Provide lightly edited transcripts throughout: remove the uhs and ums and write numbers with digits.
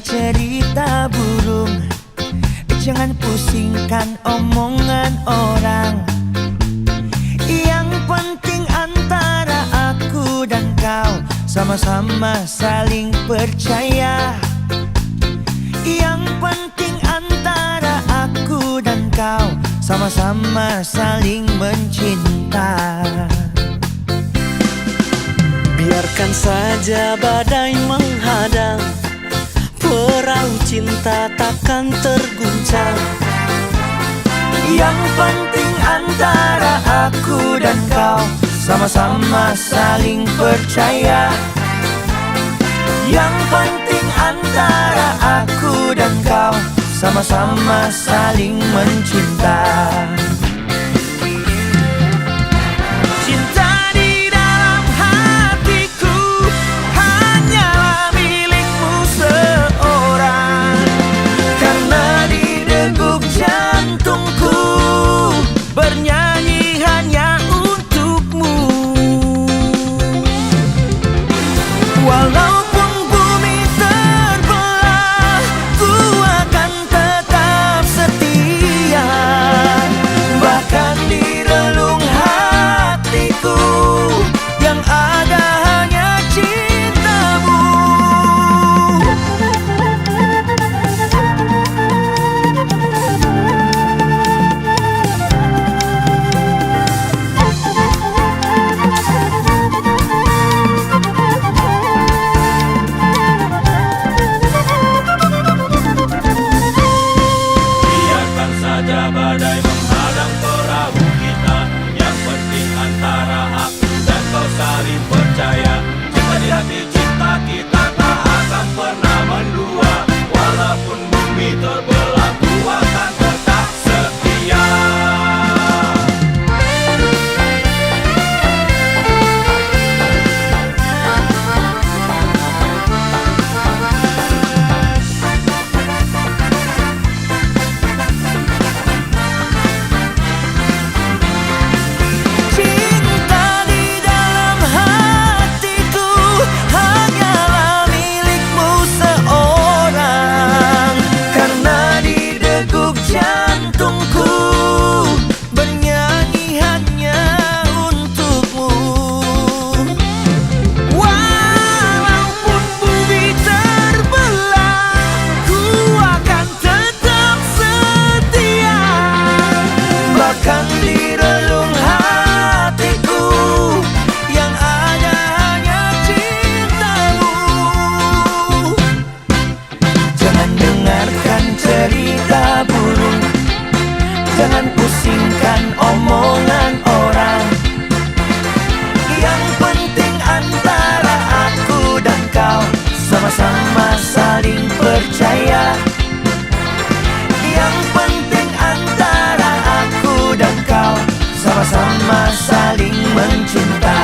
cerita burung. Jangan pusingkan omongan orang. Yang penting antara aku dan kau sama-sama saling percaya. Yang penting antara aku dan kau sama-sama saling mencinta. Biarkan saja badai menghadang, perahu cinta takkan terguncang. Yang penting antara aku dan kau sama-sama saling percaya. Yang penting antara aku dan kau sama-sama saling mencinta. Cinta di dalam hatiku hanyalah milikmu seorang. Karena di degup jantungku bernyanyi hanya untukmu. Walaupun bumi terbelah, ku akan tetap setia. Bahkan di relung hatiku yang ada hanya cintamu. Biarkan saja badai menghadang perahu kita. Yang penting antara aku dan kau saling percaya. Cinta di hati cinta kita tak akan pernah mendua. Walaupun bumi terbelah, ku akan tetap setia. Cinta di dalam hatiku hanyalah milikmu seorang. Karena di degup jantungku bernyanyi hanya untukmu. Walaupun bumi terbelah, ku akan tetap setia. Bahkan di relung hatiku yang ada hanya cintamu. Jangan dengarkan cerita burung, jangan pusingkan omongan orang. Yang penting antara aku dan kau sama-sama saling percaya. Yang penting antara aku dan kau sama-sama saling mencinta.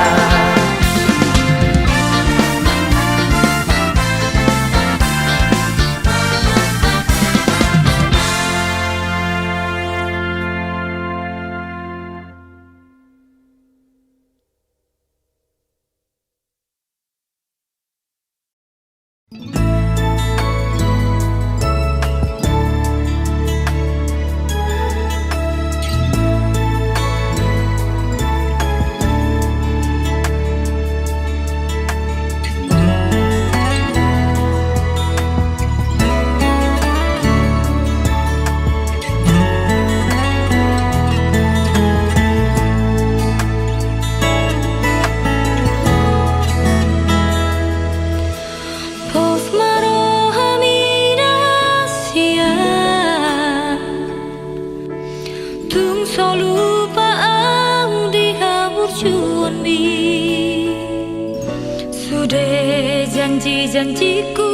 Janji-janjiku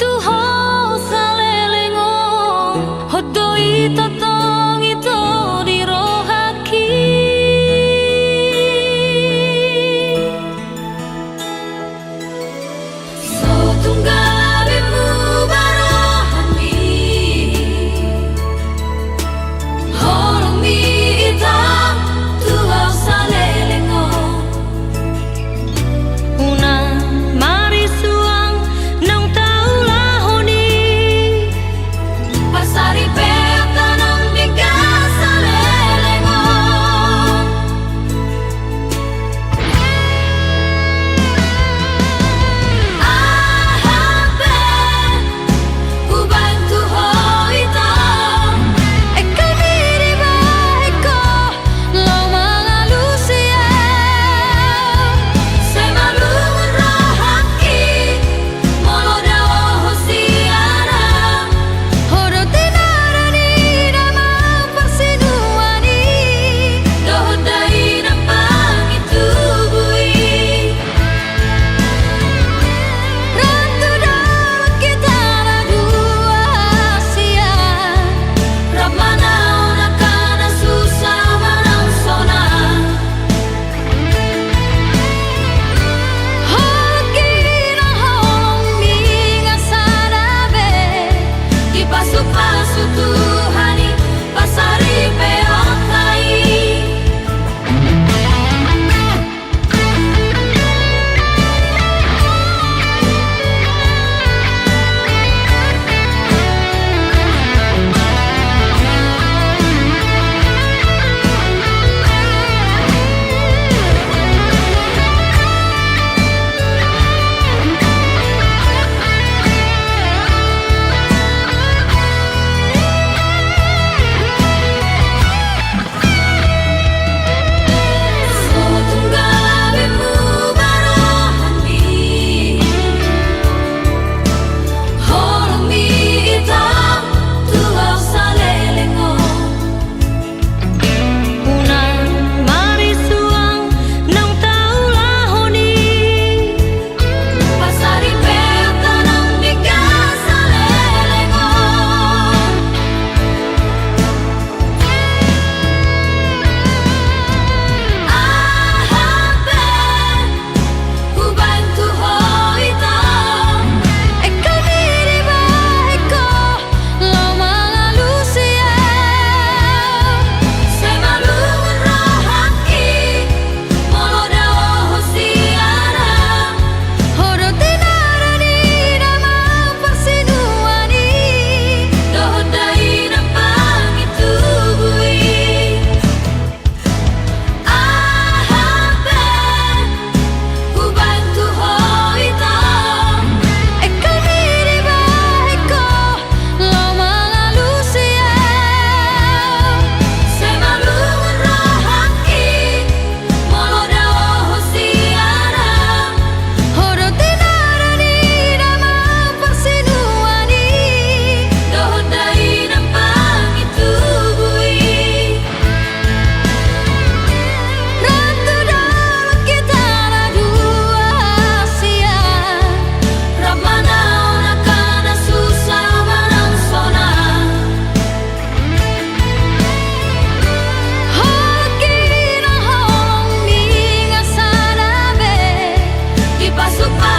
tuho salelengo hodoi totong itu dirohaki. Sotunggalemu barohami horomi itam tuho salelengo una mari suang nong tau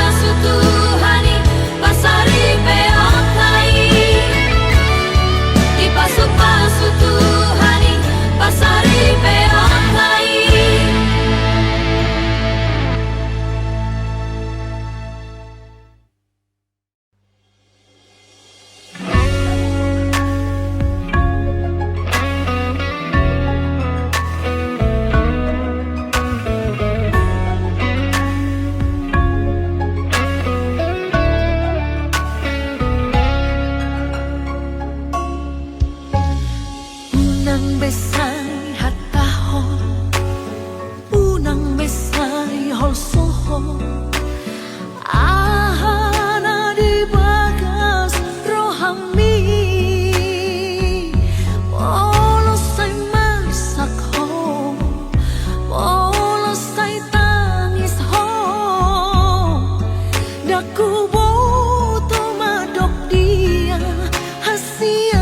pasutuhani pasari peokai di pasutuhani pasari peokai. Unang besay hatahon, unang besay holsoho, ahana di bagas rohami, polosay masak ho, polosay tangis ho, daku boto madok dia hasia.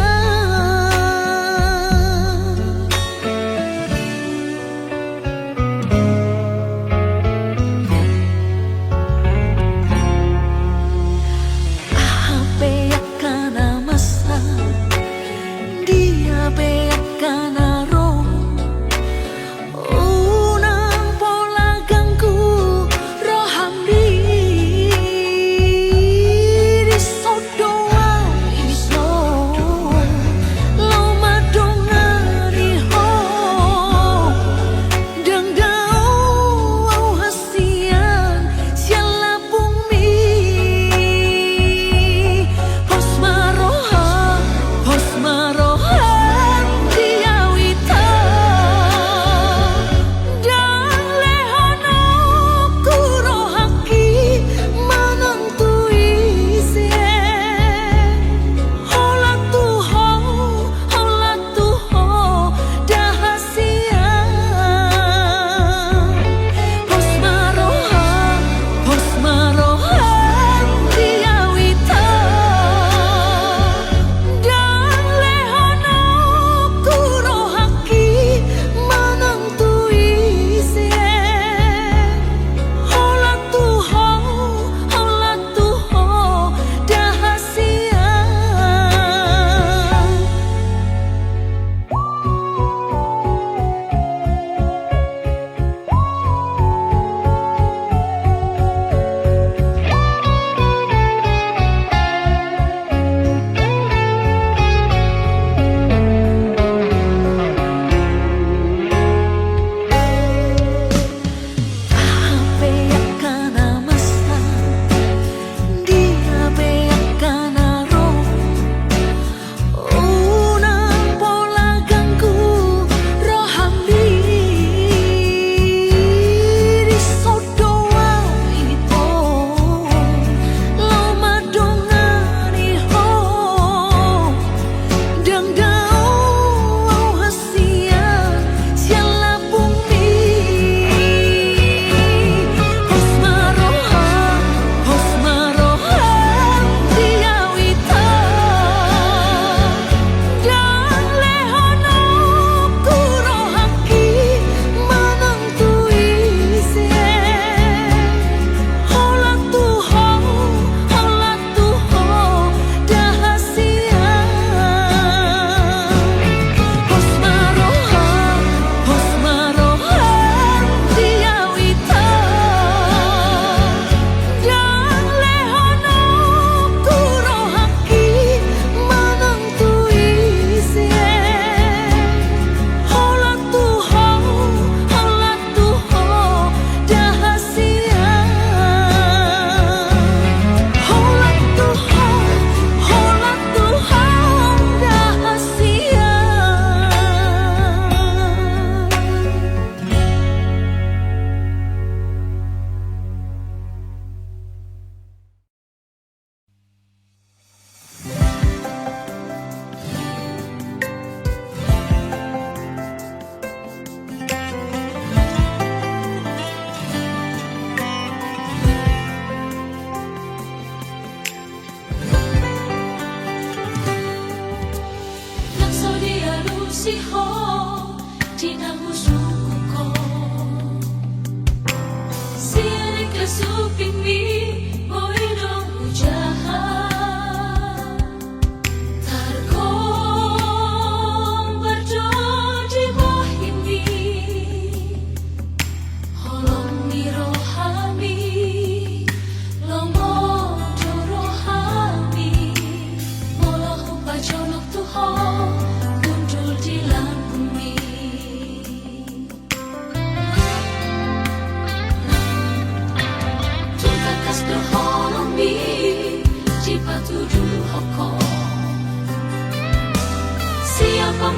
Siya nagkasuping mi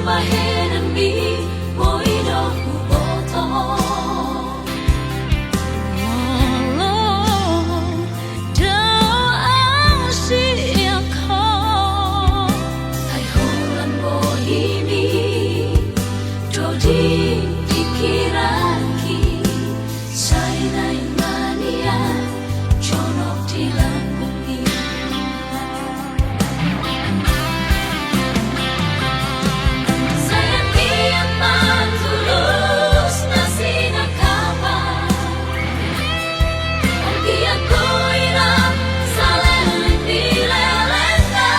pambahenan mi moido huboto Walau doa siangkau Hai holan bohimi Dodi dikiraki Sainai mania Conok di lambungi Sayang kian tulus nasi nakapan Biar ku irang saling dilelehkan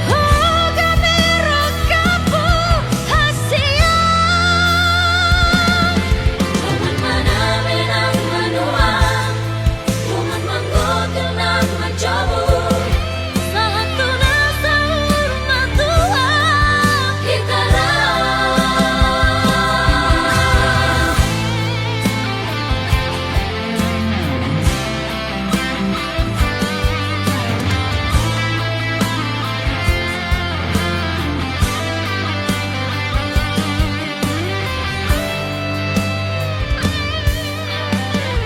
Hoga merah kapu hasia Tuman mana menang menuang Tuman manggut kenang mencobu Satu nasa hormat Tuhan Kita rawat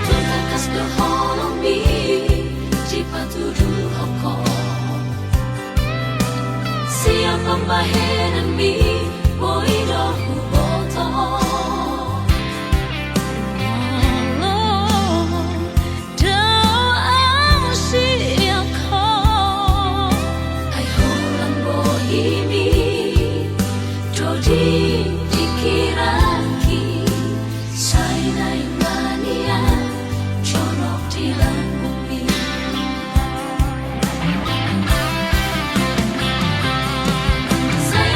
Tunakas doholong mi Cipatudu hoko Siap pembahenan mi Moido huboto Walau doa siangkau Hai holan bohimi Dodi dikiraki Sainai mania Conok di lambungi Sayang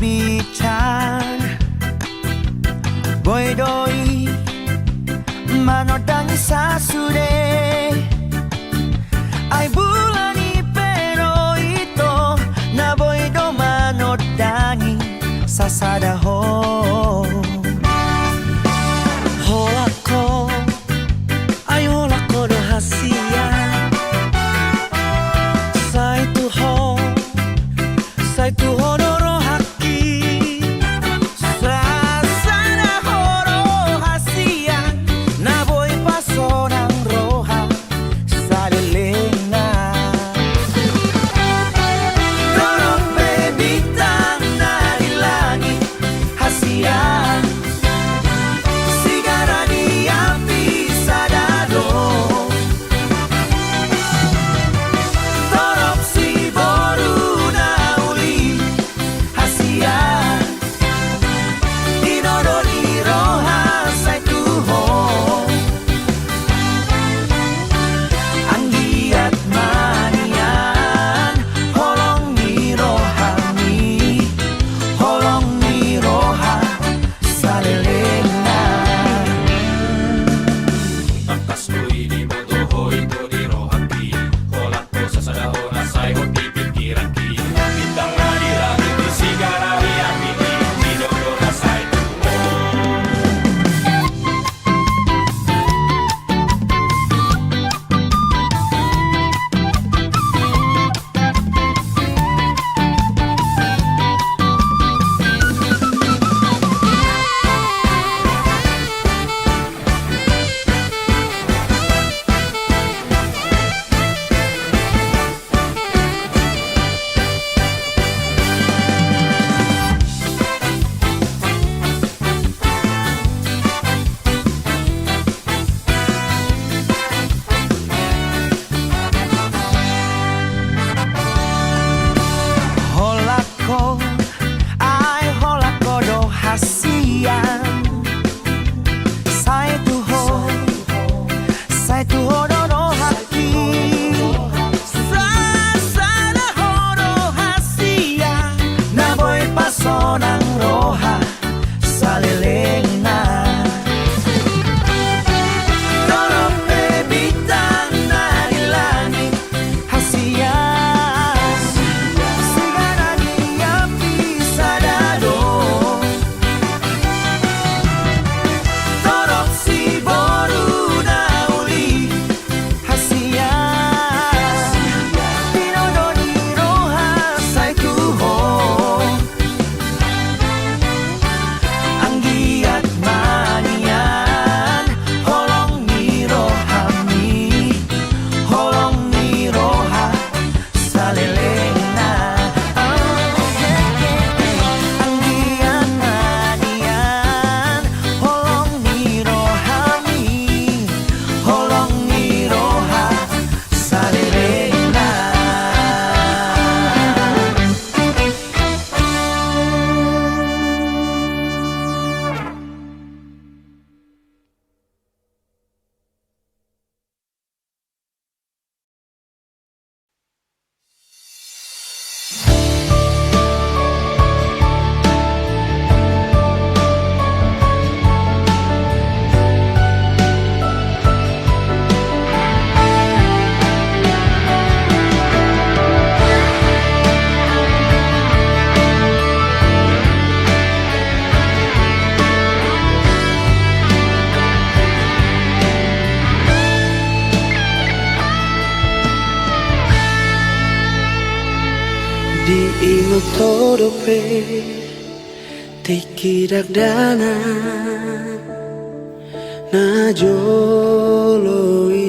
mi chan boy doi manodangi sasure ai bulani pero ito na boy do manodangi sasada ho holako ay holako do hasia sai tu ho doro haki sasada horo hasia na boy pasonang roha sadelenga dorong bebitang na di langit hasia sigara di api sadado torok si boru na uli hasia dinodori roha sai tuho anggiat manian holong ni rohani holong ni roha salelenga Takas ko ini motohoy ko di rohaki Kolak ko sa sadaho na say ho di pikiraki Bintang na di langit di sigara di api di Dinodo na say tuho holako ai holako do hasia sai tu ho do haki sasada horo hasia na boy pasonang roha salelenga dorong bebitang na di langit hasia sigara di api sadado torok si boru na uli hasia dinodori roha sai tuho anggiat manian holong ni rohani holong ni roha salelenga anggiat manian holong ni rohani holong ni roha salelenga di imo todo pe tikirak dana na joloi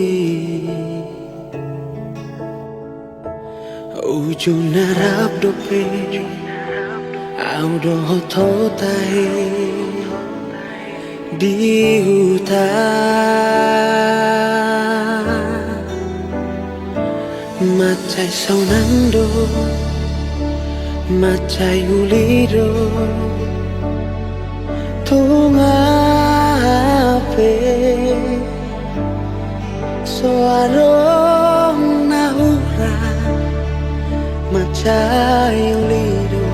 ujung narap dope au do hototai di hutan macai saunando macai ulido tungape soarong nahura macai ulido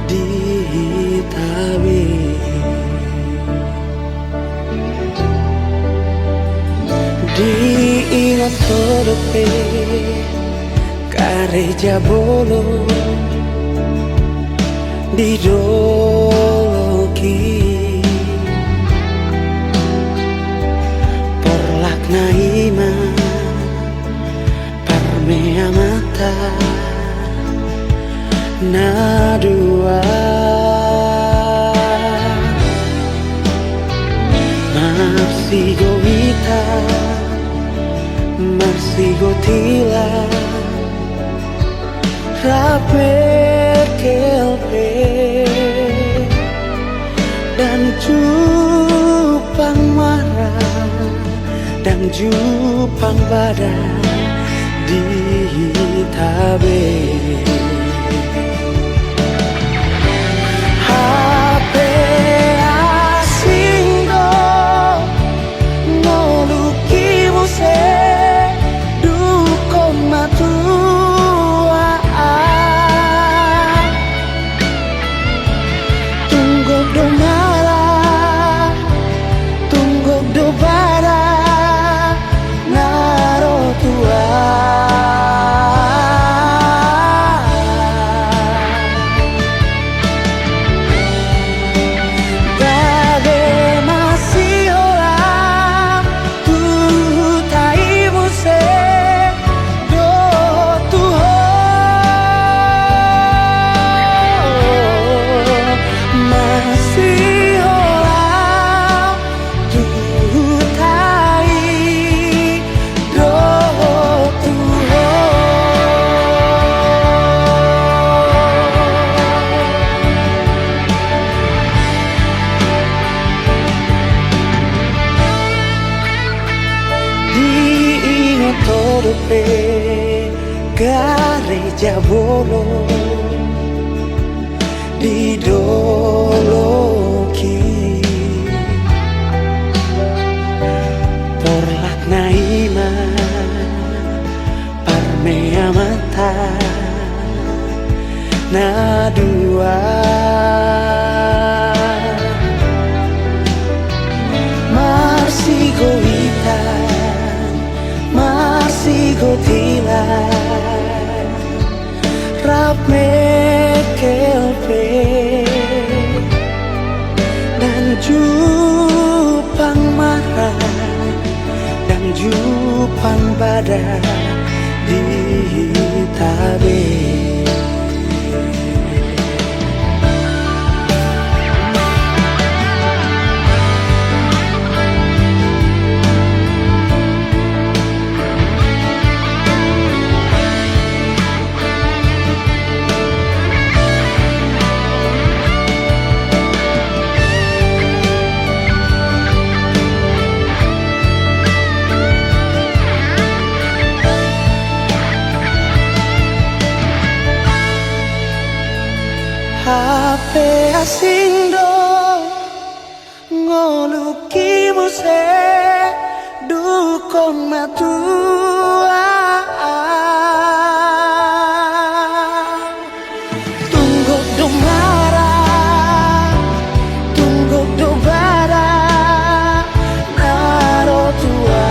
di ingat todope Kareja bolo di doloki Porlak naima Parmea mata Na dua Marsigo vita Marsigo tila Rape kelpe Dan jupang marah Dan jupang badan Di tabe HP asing do Noluki muse Dukong matua Tunggok do marah Tunggok do bara Naro tua Todope Gareja bolo di doloki Porlak naima Parmea mata Na dua Marsigo vita Marsigo tila Rap mekelpe Dan jupang marah Dan jupang badan Di tabe HP asing do Ngoluki muse Dukong matua Tunggok do marah Tunggok do bara Naro tua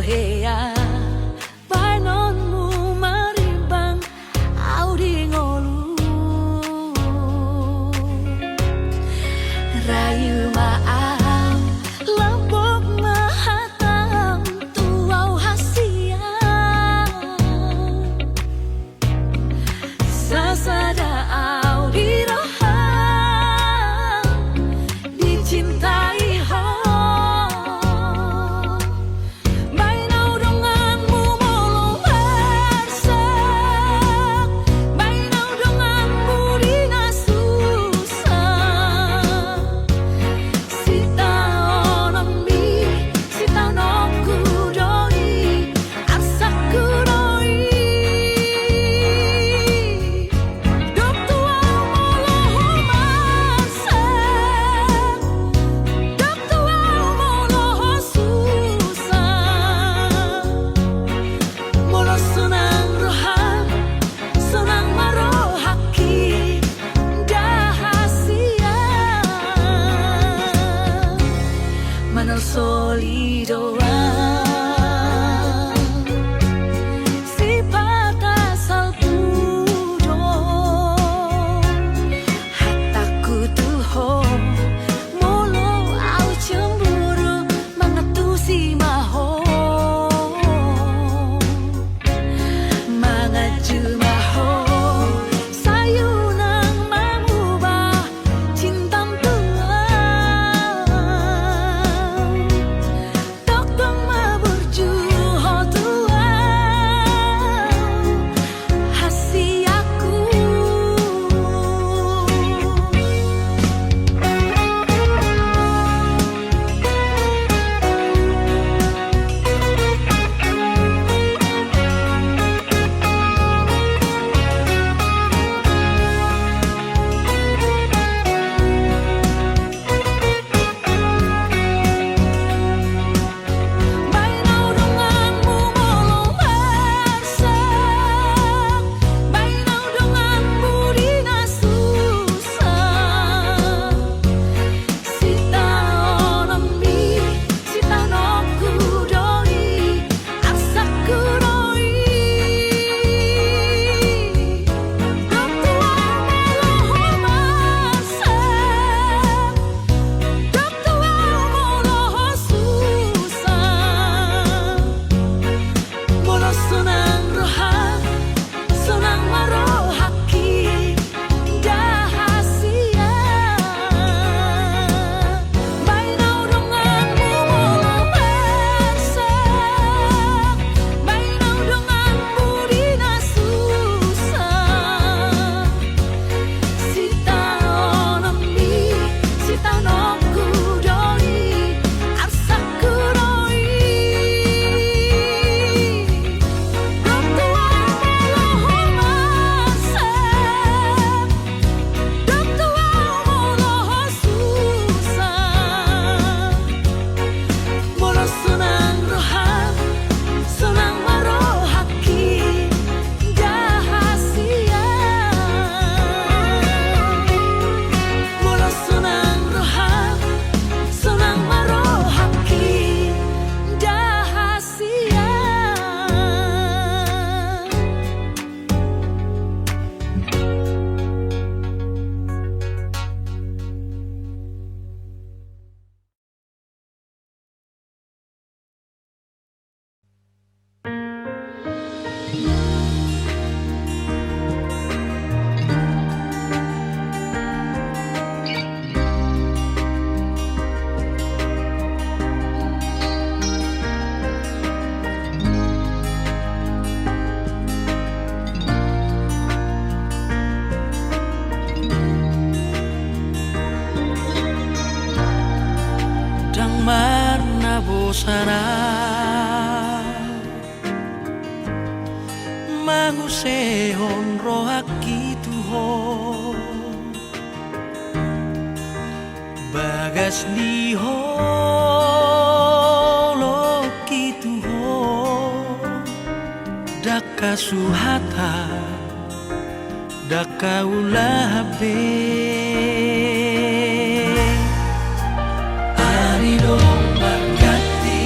hea bai non mu marimbang au di ngolu rayu maau lambok mahatam tuau hasia sasada au diroham dicintai ho bainau denganmu molong bersak bainau denganmu dina susah sita onombi sita nongku doi arsaku doi dok tuau moloh masak dok tuau moloh susah moloh senang roham senang marohaki dahasia manal solidoa sifat asal pudo hataku tuho molo au cemburu mengetusi maho mengaju maho sayunang mengubah cintam tua Tokong maburju ho tua hasiaku bainau denganmu molong bersak bainau denganmu dina susah sita onombi sita nongku doi arsaku doi dok tuau moloh masak dok tuau moloh susah moloh senang roham senang marohaki dahasia bainau denganmu molong bersak bainau denganmu dina susah sita onombi sita nongku doi arsaku doi dok tuau moloh masak dok tuau moloh susah moloh senang roham senang marohaki dahasia moloh senang roham senang marohaki dahasia Dang marna bosana mangusehon rohaki tuho bagas diho loki tuho daka suhata daka ulabe ari dong berganti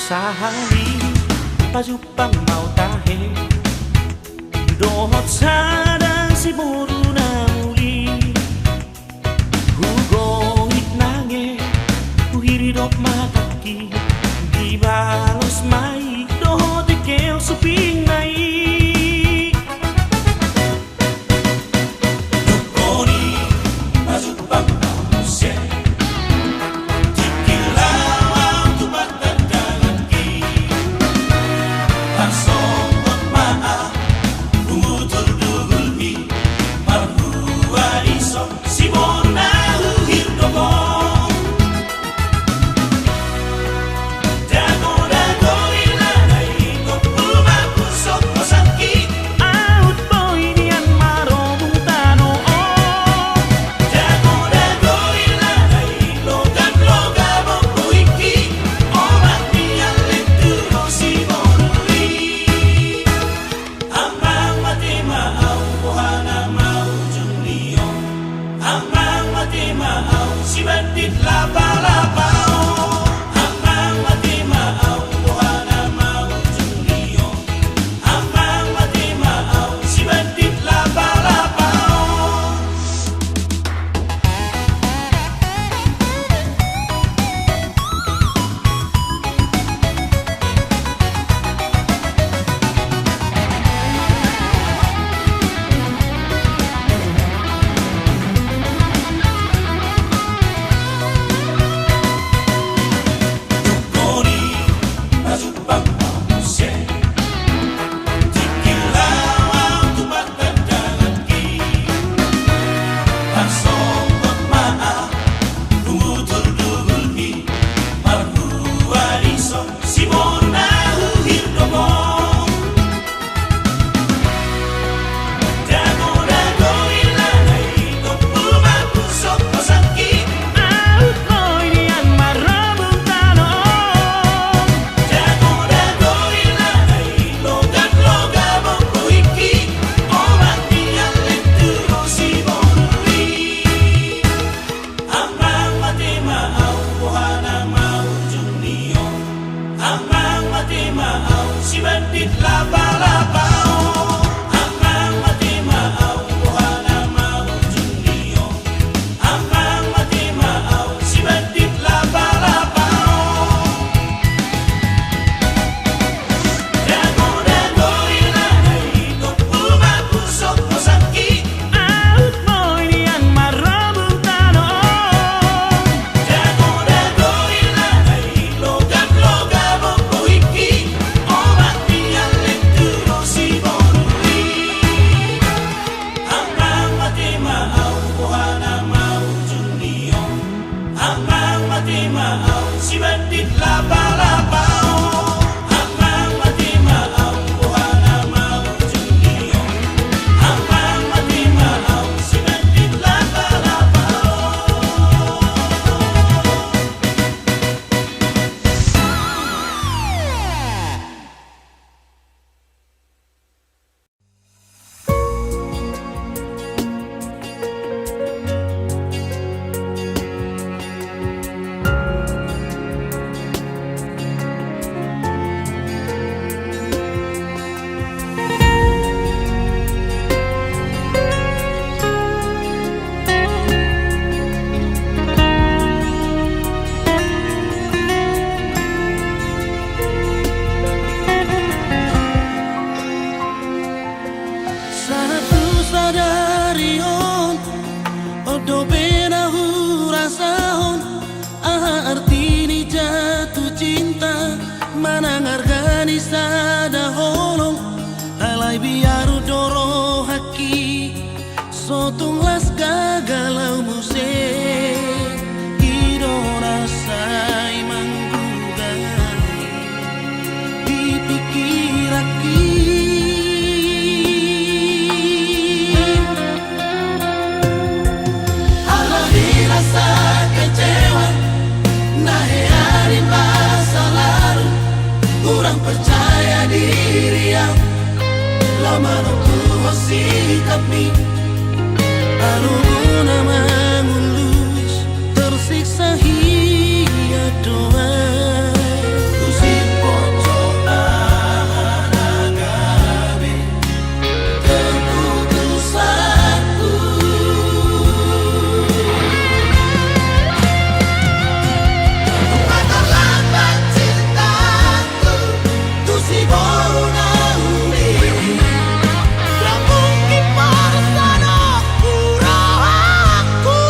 Sahali pajupang mau tahe dohot sadang si muru na muli hugongit nange uhiridok mataki di balos mai dohot ikeo suping nai Dukoni pajupang mau nuse Pasok Jadi sada holong alai biaru doro haki sotung las gagalau muse idora sai manggugai dipikir aki ala dirasa kecewa nahe hari masa lalu kurang percaya diri yang lama aku sikap ni anu guna mengulus tersiksa hia doa kusip pocok anagabe keputusanku mata lambat cintaku tu si bona uli la mungkin bersana kurangku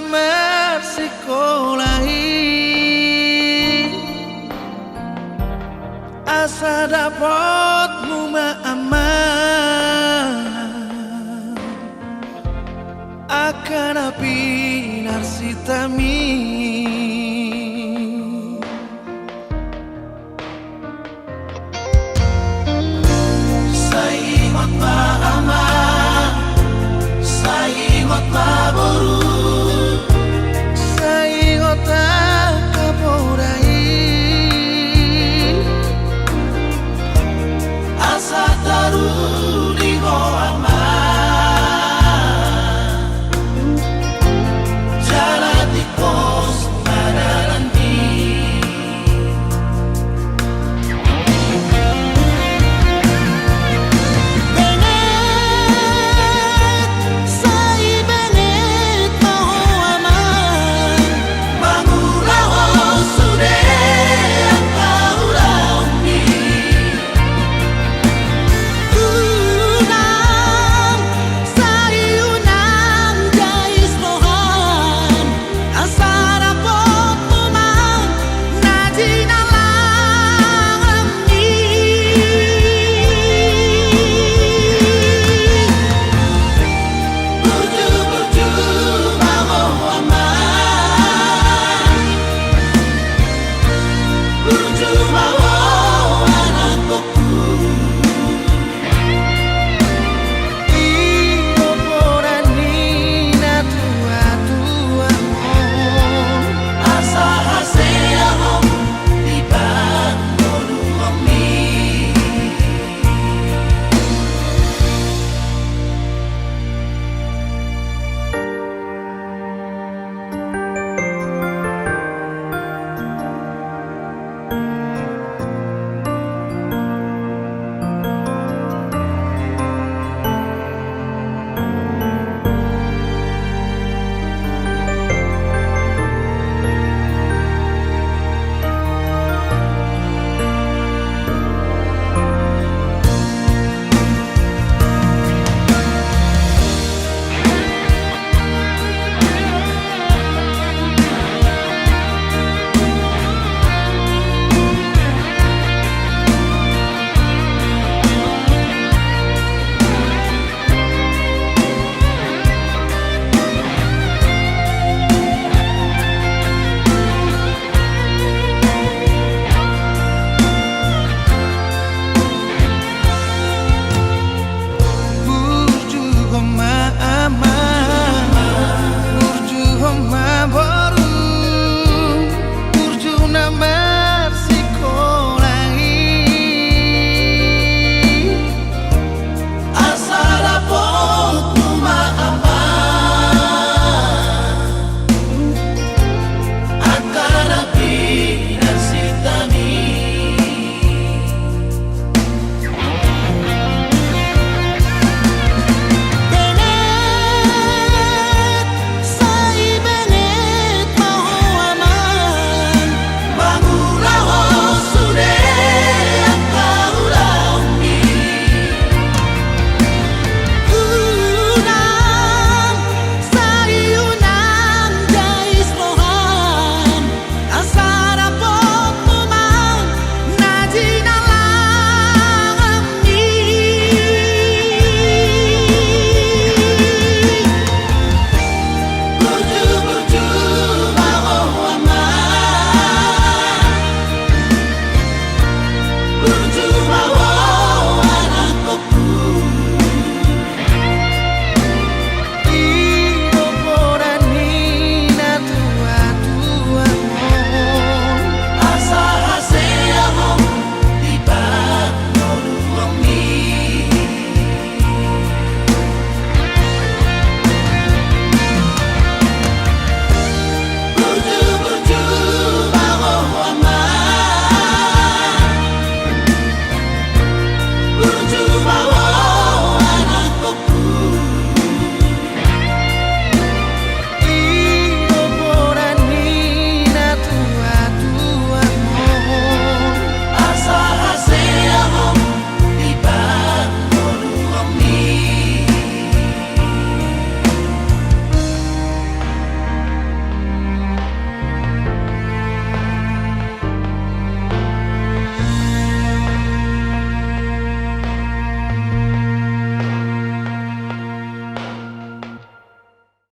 bersekolahi asa dapat